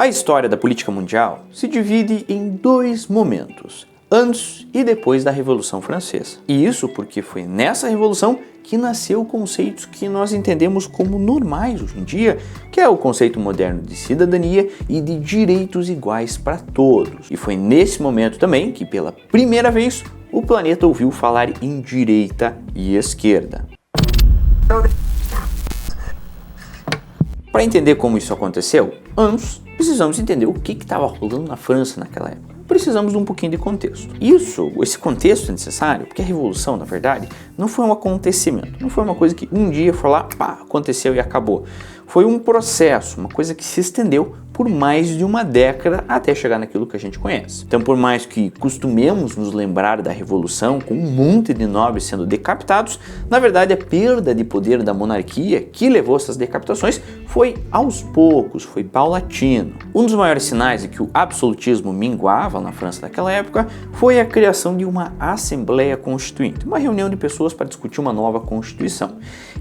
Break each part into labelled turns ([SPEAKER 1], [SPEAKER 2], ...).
[SPEAKER 1] A história da política mundial se divide em dois momentos, antes e depois da Revolução Francesa. E isso porque foi nessa revolução que nasceu conceitos que nós entendemos como normais hoje em dia, que é o conceito moderno de cidadania e de direitos iguais para todos. E foi nesse momento também que, pela primeira vez, o planeta ouviu falar em direita e esquerda. Para entender como isso aconteceu, antes precisamos entender o que estava rolando na França naquela época. Precisamos de um pouquinho de contexto. Esse contexto é necessário porque a Revolução, na verdade, não foi um acontecimento, não foi uma coisa que um dia foi lá, pá, aconteceu e acabou. Foi um processo, uma coisa que se estendeu por mais de uma década até chegar naquilo que a gente conhece. Então, por mais que costumemos nos lembrar da Revolução com um monte de nobres sendo decapitados, na verdade a perda de poder da monarquia que levou essas decapitações foi aos poucos, foi paulatino. Um dos maiores sinais de que o absolutismo minguava na França naquela época foi a criação de uma Assembleia Constituinte, uma reunião de pessoas para discutir uma nova Constituição.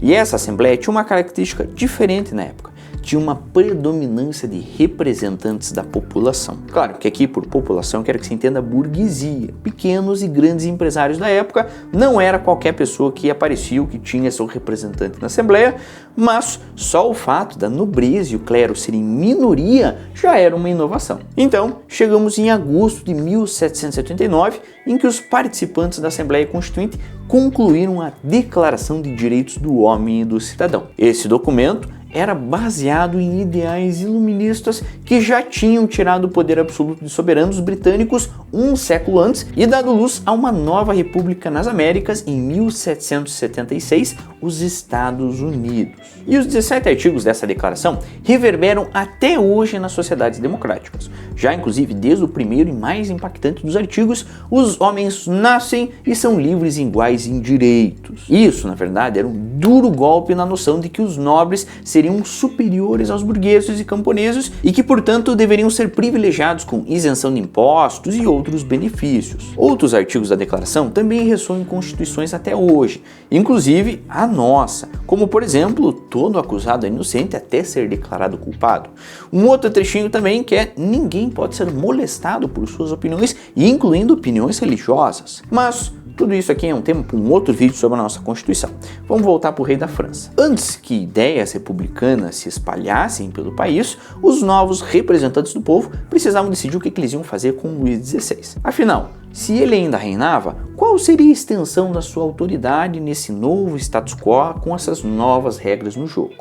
[SPEAKER 1] E essa Assembleia tinha uma característica diferente na época. Tinha uma predominância de representantes da população. Claro que aqui por população quero que se entenda a burguesia, pequenos e grandes empresários da época, não era qualquer pessoa que aparecia ou que tinha seu representante na Assembleia, mas só o fato da nobreza e o clero serem minoria já era uma inovação. Então, chegamos em agosto de 1789, em que os participantes da Assembleia Constituinte concluíram a Declaração de Direitos do Homem e do Cidadão. Esse documento era baseado em ideais iluministas que já tinham tirado o poder absoluto de soberanos britânicos um século antes e dado luz a uma nova república nas Américas em 1776, os Estados Unidos. E os 17 artigos dessa declaração reverberam até hoje nas sociedades democráticas. Já inclusive desde o primeiro e mais impactante dos artigos, os homens nascem e são livres e iguais em direitos. Isso, na verdade, era um duro golpe na noção de que os nobres seriam superiores aos burgueses e camponeses e que, portanto, deveriam ser privilegiados com isenção de impostos e outros benefícios. Outros artigos da declaração também ressoam em constituições até hoje, inclusive a nossa, como, por exemplo, todo acusado é inocente até ser declarado culpado. Um outro trechinho também que é: ninguém pode ser molestado por suas opiniões, incluindo opiniões religiosas. Mas tudo isso aqui é um tema para um outro vídeo sobre a nossa Constituição. Vamos voltar para o rei da França. Antes que ideias republicanas se espalhassem pelo país, os novos representantes do povo precisavam decidir o que eles iam fazer com Luís XVI. Afinal, se ele ainda reinava, qual seria a extensão da sua autoridade nesse novo status quo com essas novas regras no jogo?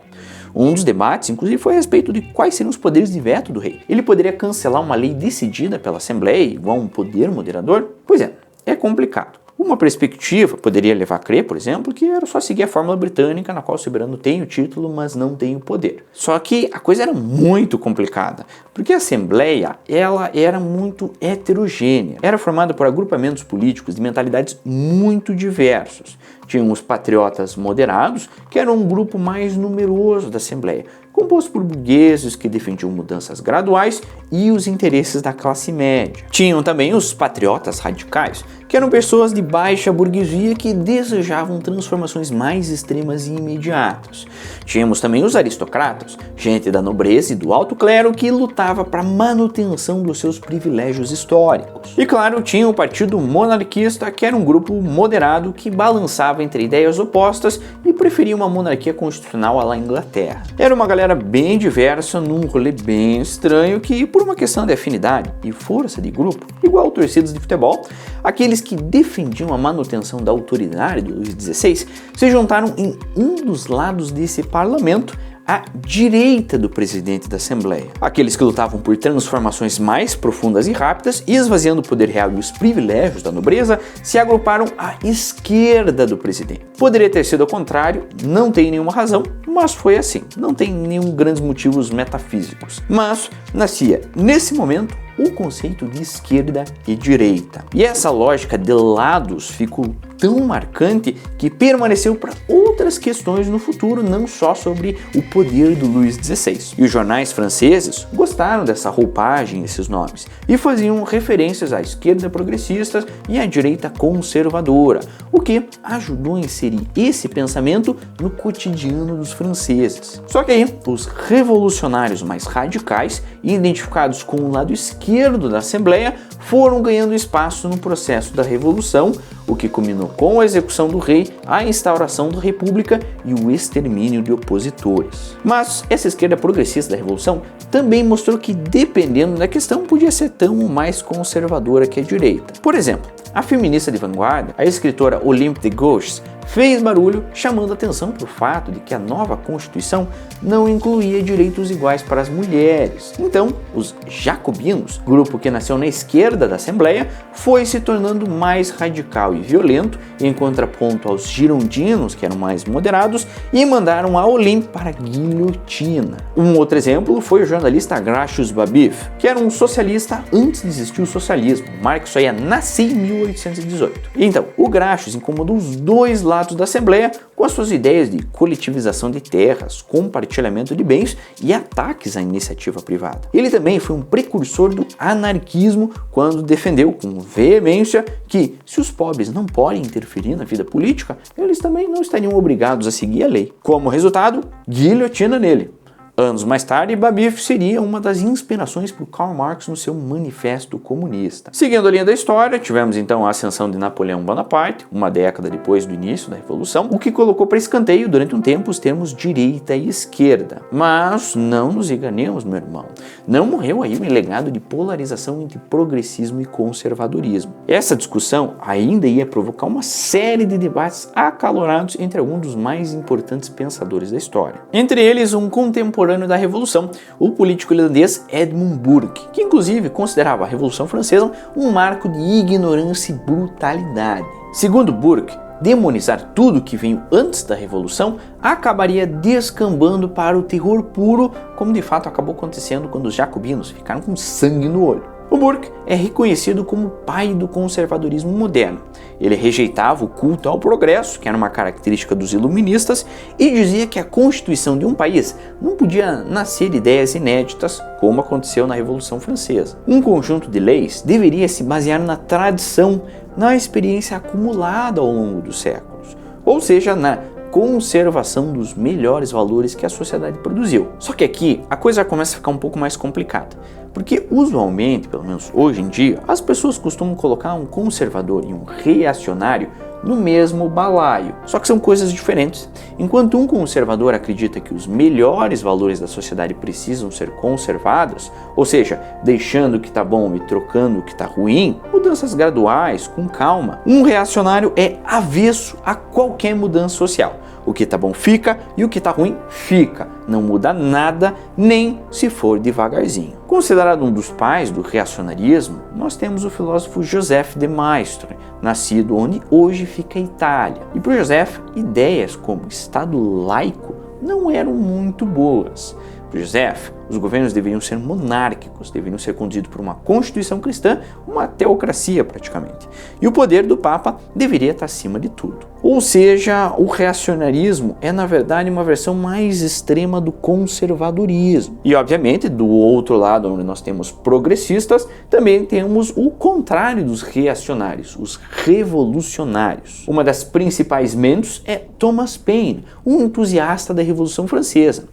[SPEAKER 1] Um dos debates, inclusive, foi a respeito de quais seriam os poderes de veto do rei. Ele poderia cancelar uma lei decidida pela Assembleia, igual um poder moderador? Pois é complicado. Uma perspectiva poderia levar a crer, por exemplo, que era só seguir a fórmula britânica na qual o soberano tem o título, mas não tem o poder. Só que a coisa era muito complicada, porque a Assembleia ela era muito heterogênea. Era formada por agrupamentos políticos de mentalidades muito diversos. Tinham os patriotas moderados, que eram um grupo mais numeroso da Assembleia, composto por burgueses que defendiam mudanças graduais e os interesses da classe média. Tinham também os patriotas radicais, que eram pessoas de baixa burguesia que desejavam transformações mais extremas e imediatas. Tínhamos também os aristocratas, gente da nobreza e do alto clero que lutava para a manutenção dos seus privilégios históricos. E claro, tinha o Partido Monarquista, que era um grupo moderado que balançava entre ideias opostas e preferia uma monarquia constitucional à la Inglaterra. Era uma galera bem diversa num rolê bem estranho que, por uma questão de afinidade e força de grupo, igual torcidas de futebol, aqueles que defendiam a manutenção da autoridade do Luís XVI se juntaram em um dos lados desse parlamento, à direita do presidente da Assembleia. Aqueles que lutavam por transformações mais profundas e rápidas e esvaziando o poder real e os privilégios da nobreza se agruparam à esquerda do presidente. Poderia ter sido ao contrário, não tem nenhuma razão, mas foi assim. Não tem nenhum grandes motivos metafísicos. Mas nascia, nesse momento, o conceito de esquerda e direita. E essa lógica de lados ficou tão marcante que permaneceu para outras questões no futuro, não só sobre o poder do Luís XVI. E os jornais franceses gostaram dessa roupagem desses nomes e faziam referências à esquerda progressista e à direita conservadora, o que ajudou a inserir esse pensamento no cotidiano dos franceses. Só que aí, os revolucionários mais radicais, identificados com o lado esquerdo da Assembleia, foram ganhando espaço no processo da Revolução, o que culminou com a execução do rei, a instauração da República e o extermínio de opositores. Mas essa esquerda progressista da Revolução também mostrou que, dependendo da questão, podia ser tão ou mais conservadora que a direita. Por exemplo, a feminista de vanguarda, a escritora Olympe de Gouges, fez barulho chamando atenção para o fato de que a nova Constituição não incluía direitos iguais para as mulheres. Então, os jacobinos, grupo que nasceu na esquerda da Assembleia, foi se tornando mais radical e violento, em contraponto aos girondinos, que eram mais moderados, e mandaram a Olympe para a guilhotina. Um outro exemplo foi o jornalista Gracious Babeuf, que era um socialista antes de existir o socialismo. Marx só ia nascer em 1818. Então, o Gracious incomodou os dois lados da Assembleia com as suas ideias de coletivização de terras, compartilhamento de bens e ataques à iniciativa privada. Ele também foi um precursor do anarquismo quando defendeu com veemência que, se os pobres não podem interferir na vida política, eles também não estariam obrigados a seguir a lei. Como resultado, guilhotina nele. Anos mais tarde, Babeuf seria uma das inspirações para Karl Marx no seu Manifesto Comunista. Seguindo a linha da história, tivemos então a ascensão de Napoleão Bonaparte, uma década depois do início da Revolução, o que colocou para escanteio durante um tempo os termos direita e esquerda. Mas não nos enganemos, meu irmão, não morreu aí um legado de polarização entre progressismo e conservadorismo. Essa discussão ainda ia provocar uma série de debates acalorados entre alguns dos mais importantes pensadores da história. Entre eles, um contemporâneo da Revolução, o político irlandês Edmund Burke, que inclusive considerava a Revolução Francesa um marco de ignorância e brutalidade. Segundo Burke, demonizar tudo que veio antes da Revolução acabaria descambando para o terror puro, como de fato acabou acontecendo quando os jacobinos ficaram com sangue no olho. O Burke é reconhecido como o pai do conservadorismo moderno. Ele rejeitava o culto ao progresso, que era uma característica dos iluministas, e dizia que a constituição de um país não podia nascer de ideias inéditas, como aconteceu na Revolução Francesa. Um conjunto de leis deveria se basear na tradição, na experiência acumulada ao longo dos séculos, ou seja, na conservação dos melhores valores que a sociedade produziu. Só que aqui a coisa começa a ficar um pouco mais complicada, porque usualmente, pelo menos hoje em dia, as pessoas costumam colocar um conservador e um reacionário no mesmo balaio. Só que são coisas diferentes. Enquanto um conservador acredita que os melhores valores da sociedade precisam ser conservados, ou seja, deixando o que está bom e trocando o que está ruim, mudanças graduais, com calma, um reacionário é avesso a qualquer mudança social. O que está bom fica e o que está ruim fica. Não muda nada, nem se for devagarzinho. Considerado um dos pais do reacionarismo, nós temos o filósofo Joseph de Maistre, nascido onde hoje fica a Itália. E para Joseph, ideias como Estado laico não eram muito boas. Para Joseph, os governos deveriam ser monárquicos, deveriam ser conduzidos por uma constituição cristã, uma teocracia praticamente. E o poder do Papa deveria estar acima de tudo. Ou seja, o reacionarismo é na verdade uma versão mais extrema do conservadorismo. E obviamente, do outro lado, onde nós temos progressistas, também temos o contrário dos reacionários, os revolucionários. Uma das principais mentes é Thomas Paine, um entusiasta da Revolução Francesa.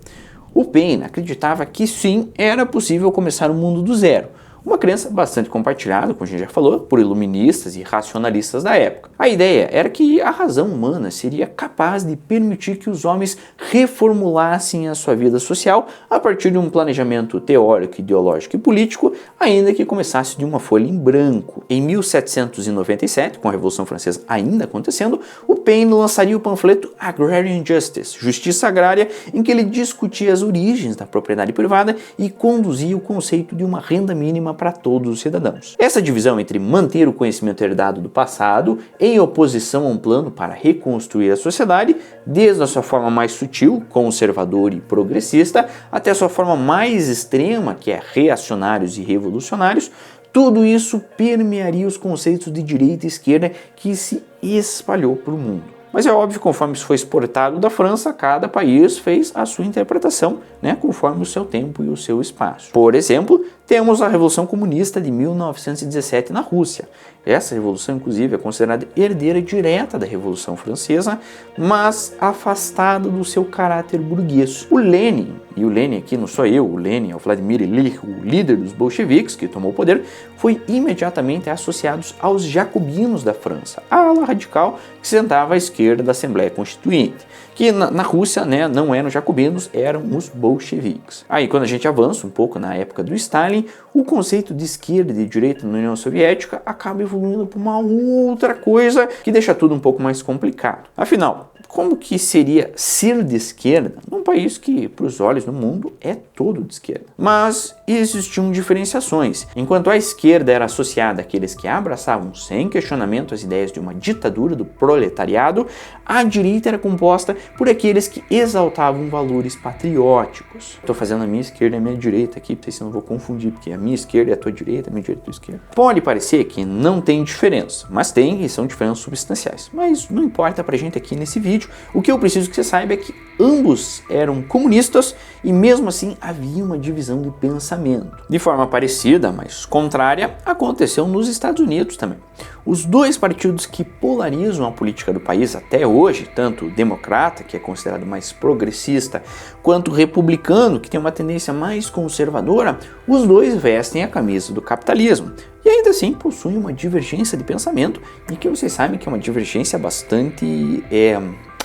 [SPEAKER 1] O Paine acreditava que sim, era possível começar o mundo do zero. Uma crença bastante compartilhada, como a gente já falou, por iluministas e racionalistas da época. A ideia era que a razão humana seria capaz de permitir que os homens reformulassem a sua vida social a partir de um planejamento teórico, ideológico e político, ainda que começasse de uma folha em branco. Em 1797, com a Revolução Francesa ainda acontecendo, o Paine lançaria o panfleto Agrarian Justice, Justiça Agrária, em que ele discutia as origens da propriedade privada e conduzia o conceito de uma renda mínima para todos os cidadãos. Essa divisão entre manter o conhecimento herdado do passado em oposição a um plano para reconstruir a sociedade, desde a sua forma mais sutil, conservador e progressista, até a sua forma mais extrema, que é reacionários e revolucionários, tudo isso permearia os conceitos de direita e esquerda que se espalhou para o mundo. Mas é óbvio, conforme isso foi exportado da França, cada país fez a sua interpretação, conforme o seu tempo e o seu espaço. Por exemplo, temos a Revolução Comunista de 1917 na Rússia. Essa revolução, inclusive, é considerada herdeira direta da Revolução Francesa, mas afastada do seu caráter burguês. O Lenin, e o Lenin aqui não sou eu, o Lenin é o Vladimir Ilyich, o líder dos bolcheviques que tomou o poder, foi imediatamente associado aos jacobinos da França, a ala radical que sentava à esquerda da Assembleia Constituinte, que na Rússia não eram jacobinos, eram os bolcheviques. Aí quando a gente avança um pouco na época do Stalin, o conceito de esquerda e de direita na União Soviética acaba evoluindo para uma outra coisa que deixa tudo um pouco mais complicado. Afinal, como que seria ser de esquerda num país que, para os olhos do mundo, é todo de esquerda? Mas existiam diferenciações. Enquanto a esquerda era associada àqueles que abraçavam sem questionamento as ideias de uma ditadura do proletariado, a direita era composta por aqueles que exaltavam valores patrióticos. Estou fazendo a minha esquerda e a minha direita aqui, para vocês não vou confundir, porque a minha esquerda é a tua direita, a minha direita é a tua esquerda. Pode parecer que não tem diferença, mas tem, e são diferenças substanciais. Mas não importa pra gente aqui nesse vídeo. O que eu preciso que você saiba é que ambos eram comunistas e mesmo assim havia uma divisão de pensamento. De forma parecida, mas contrária, aconteceu nos Estados Unidos também. Os dois partidos que polarizam a política do país até hoje, tanto o democrata, que é considerado mais progressista, quanto o republicano, que tem uma tendência mais conservadora, os dois vestem a camisa do capitalismo. E ainda assim possuem uma divergência de pensamento, e que vocês sabem que é uma divergência bastante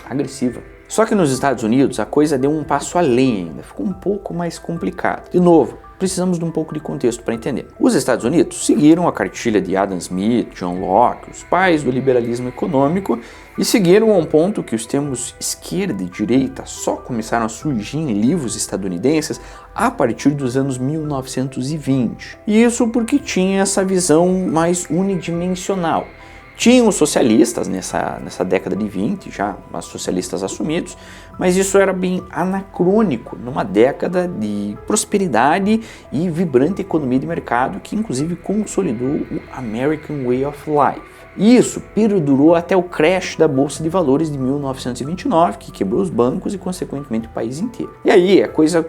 [SPEAKER 1] agressiva. Só que nos Estados Unidos a coisa deu um passo além ainda, ficou um pouco mais complicado. De novo, precisamos de um pouco de contexto para entender. Os Estados Unidos seguiram a cartilha de Adam Smith, John Locke, os pais do liberalismo econômico, e seguiram a um ponto que os termos esquerda e direita só começaram a surgir em livros estadunidenses a partir dos anos 1920. E isso porque tinha essa visão mais unidimensional. Tinham os socialistas nessa década de 20, já os socialistas assumidos, mas isso era bem anacrônico numa década de prosperidade e vibrante economia de mercado que inclusive consolidou o American Way of Life. Isso perdurou até o crash da Bolsa de Valores de 1929, que quebrou os bancos e consequentemente o país inteiro. E aí a coisa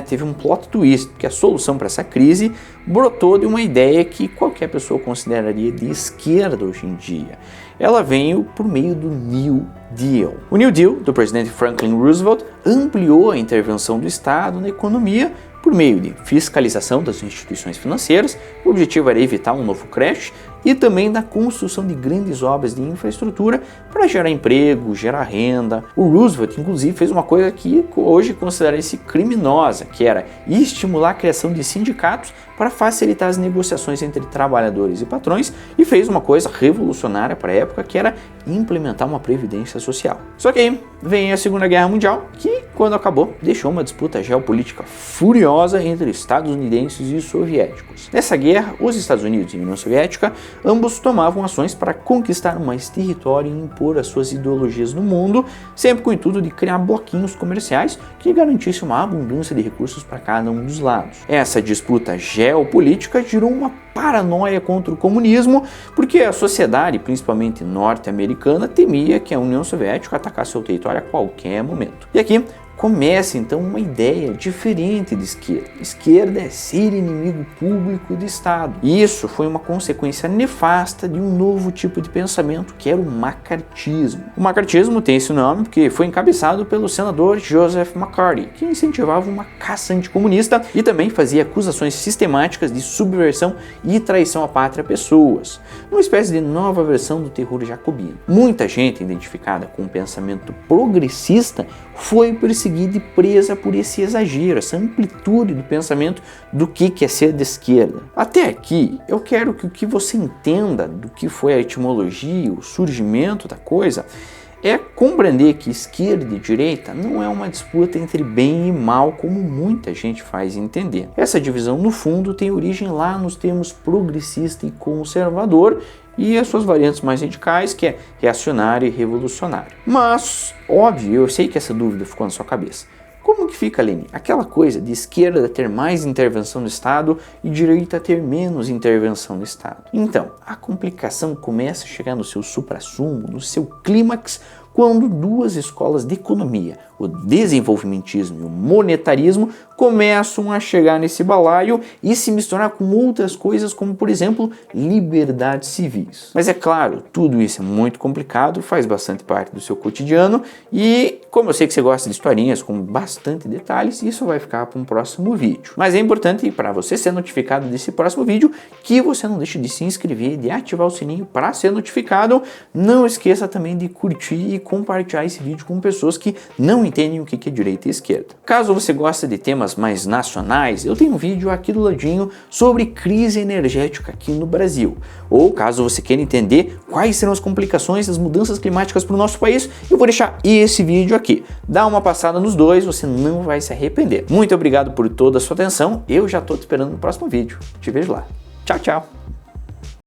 [SPEAKER 1] teve um plot twist, porque a solução para essa crise brotou de uma ideia que qualquer pessoa consideraria de esquerda hoje em dia. Ela veio por meio do New Deal. O New Deal, do presidente Franklin Roosevelt, ampliou a intervenção do Estado na economia por meio de fiscalização das instituições financeiras. O objetivo era evitar um novo crash e também da construção de grandes obras de infraestrutura para gerar emprego, gerar renda. O Roosevelt, inclusive, fez uma coisa que hoje considera-se criminosa, que era estimular a criação de sindicatos para facilitar as negociações entre trabalhadores e patrões, e fez uma coisa revolucionária para a época, que era implementar uma previdência social. Só que aí vem a Segunda Guerra Mundial, que, quando acabou, deixou uma disputa geopolítica furiosa entre estadunidenses e soviéticos. Nessa guerra, os Estados Unidos e a União Soviética ambos tomavam ações para conquistar mais território e impor as suas ideologias no mundo, sempre com o intuito de criar bloquinhos comerciais que garantissem uma abundância de recursos para cada um dos lados. Essa disputa geopolítica gerou uma paranoia contra o comunismo, porque a sociedade, principalmente norte-americana, temia que a União Soviética atacasse seu território a qualquer momento. E aqui começa então uma ideia diferente de esquerda. Esquerda é ser inimigo público do Estado. E isso foi uma consequência nefasta de um novo tipo de pensamento, que era o macartismo. O macartismo tem esse nome porque foi encabeçado pelo senador Joseph McCarthy, que incentivava uma caça anticomunista e também fazia acusações sistemáticas de subversão e traição à pátria a pessoas, uma espécie de nova versão do terror jacobino. Muita gente identificada com um pensamento progressista foi perseguida e presa por esse exagero, essa amplitude do pensamento do que é ser de esquerda. Até aqui, eu quero que o que você entenda do que foi a etimologia, o surgimento da coisa, é compreender que esquerda e direita não é uma disputa entre bem e mal, como muita gente faz entender. Essa divisão, no fundo, tem origem lá nos termos progressista e conservador, e as suas variantes mais radicais, que é reacionário e revolucionário. Mas, óbvio, eu sei que essa dúvida ficou na sua cabeça. Como que fica, Aline? Aquela coisa de esquerda ter mais intervenção no Estado e direita ter menos intervenção no Estado. Então, a complicação começa a chegar no seu suprassumo, no seu clímax, quando duas escolas de economia, o desenvolvimentismo e o monetarismo, começam a chegar nesse balaio e se misturar com outras coisas, como por exemplo, liberdades civis. Mas é claro, tudo isso é muito complicado, faz bastante parte do seu cotidiano e, como eu sei que você gosta de historinhas com bastante detalhes, isso vai ficar para um próximo vídeo. Mas é importante, para você ser notificado desse próximo vídeo, que você não deixe de se inscrever, de ativar o sininho para ser notificado. Não esqueça também de curtir e compartilhar esse vídeo com pessoas que não entendem o que é direita e esquerda. Caso você goste de temas mais nacionais, eu tenho um vídeo aqui do ladinho sobre crise energética aqui no Brasil. Ou caso você queira entender quais serão as complicações das mudanças climáticas para o nosso país, eu vou deixar esse vídeo aqui. Dá uma passada nos dois, você não vai se arrepender. Muito obrigado por toda a sua atenção, eu já estou te esperando no próximo vídeo. Te vejo lá. Tchau, tchau!